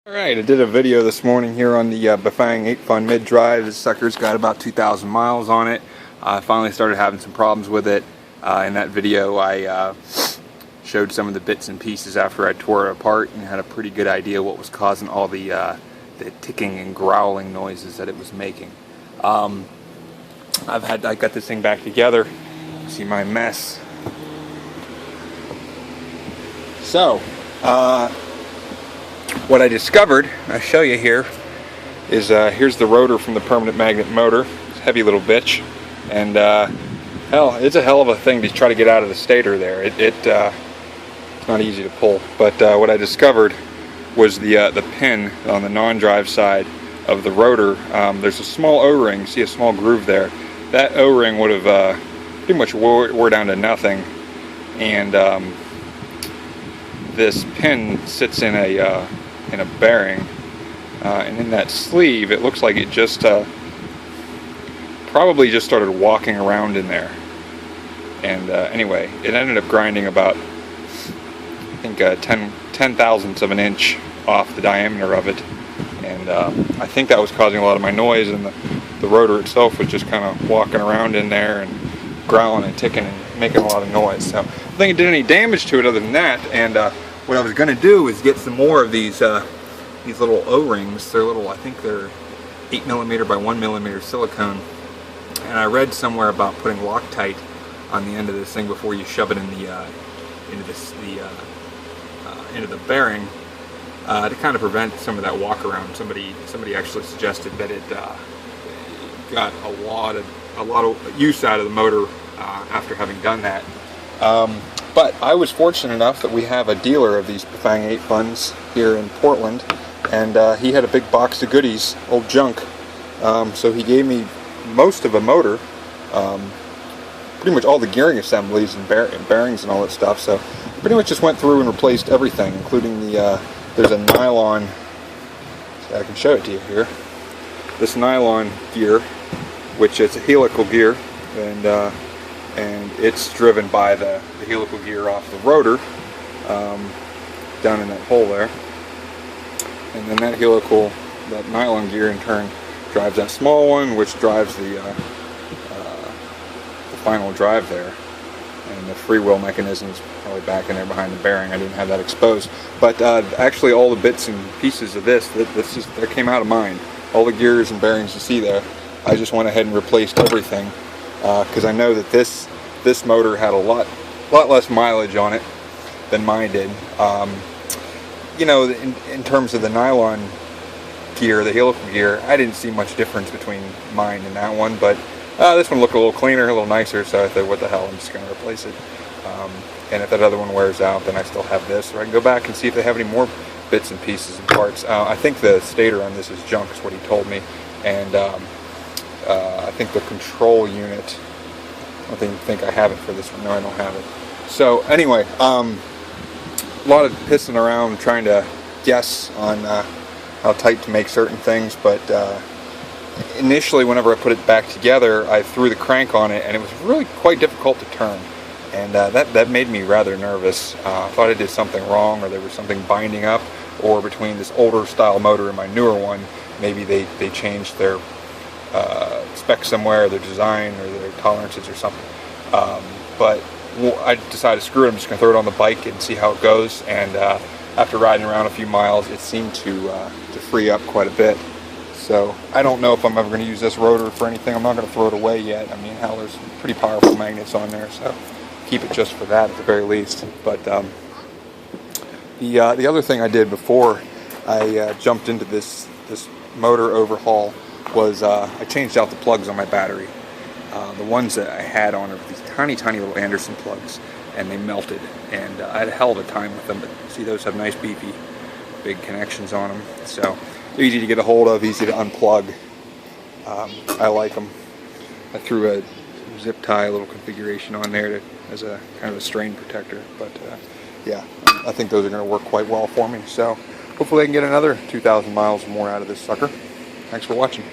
Alright, I did a video this morning here on the Bafang 8FUN mid-drive. This sucker's got about 2,000 miles on it. I finally started having some problems with it. In that video I showed some of the bits and pieces after I tore it apart and had a pretty good idea what was causing all the ticking and growling noises that it was making. I got this thing back together. See my mess. So, what I discovered, I'll show you here, is here's the rotor from the permanent magnet motor. It's a heavy little bitch, and hell, it's a hell of a thing to try to get out of the stator there. It's not easy to pull, but what I discovered was the pin on the non-drive side of the rotor. There's a small O-ring, see a small groove there. That O-ring would have pretty much wore down to nothing, and this pin sits in a bearing, and in that sleeve it looks like it just probably just started walking around in there. And anyway, it ended up grinding about, I think, 10 thousandths of an inch off the diameter of it, and I think that was causing a lot of my noise, and the rotor itself was just kind of walking around in there and growling and ticking and making a lot of noise. So I don't think it did any damage to it other than that. And what I was going to do is get some more of these little O-rings. They're little, I think they're 8mm by 1mm silicone. And I read somewhere about putting Loctite on the end of this thing before you shove it in into the bearing to kind of prevent some of that walk around. Somebody actually suggested that it got a lot of use out of the motor after having done that. But I was fortunate enough that we have a dealer of these Bafang 8FUNs here in Portland, and he had a big box of goodies, old junk. So he gave me most of a motor, pretty much all the gearing assemblies and bearings and all that stuff. So I pretty much just went through and replaced everything, including there's a nylon, so I can show it to you here, this nylon gear, which is a helical gear, and it's driven by the helical gear off the rotor down in that hole there, and then that nylon gear in turn drives that small one, which drives the final drive there, and the freewheel mechanism is probably back in there behind the bearing. I didn't have that exposed, but actually all the bits and pieces of that came out of mine. All the gears and bearings you see there, I just went ahead and replaced everything, because I know that this motor had a lot less mileage on it than mine did. You know, in terms of the nylon gear, the helical gear, I didn't see much difference between mine and that one, but this one looked a little cleaner, a little nicer, so I thought, what the hell, I'm just going to replace it. And if that other one wears out, then I still have this, or I can go back and see if they have any more bits and pieces and parts. I think the stator on this is junk, is what he told me, and I think the control unit, I don't think I have it for this one. No, I don't have it. So anyway, a lot of pissing around trying to guess on how tight to make certain things, but initially whenever I put it back together, I threw the crank on it and it was really quite difficult to turn, and that made me rather nervous. I thought I did something wrong, or there was something binding up, or between this older style motor and my newer one, maybe they changed their specs somewhere, their design or their tolerances or something. But I decided, screw it, I'm just going to throw it on the bike and see how it goes. And after riding around a few miles, it seemed to free up quite a bit. So I don't know if I'm ever going to use this rotor for anything. I'm not going to throw it away yet. I mean, hell, there's pretty powerful magnets on there, so keep it just for that at the very least. But the other thing I did before I jumped into this motor overhaul was I changed out the plugs on my battery. The ones that I had on are these tiny little Anderson plugs, and they melted, and I had a hell of a time with them. But see, those have nice beefy big connections on them, so they're easy to get a hold of, easy to unplug. I like them. I threw a zip tie little configuration on there as a kind of a strain protector, but yeah, I think those are going to work quite well for me. So hopefully I can get another 2,000 miles or more out of this sucker. Thanks for watching.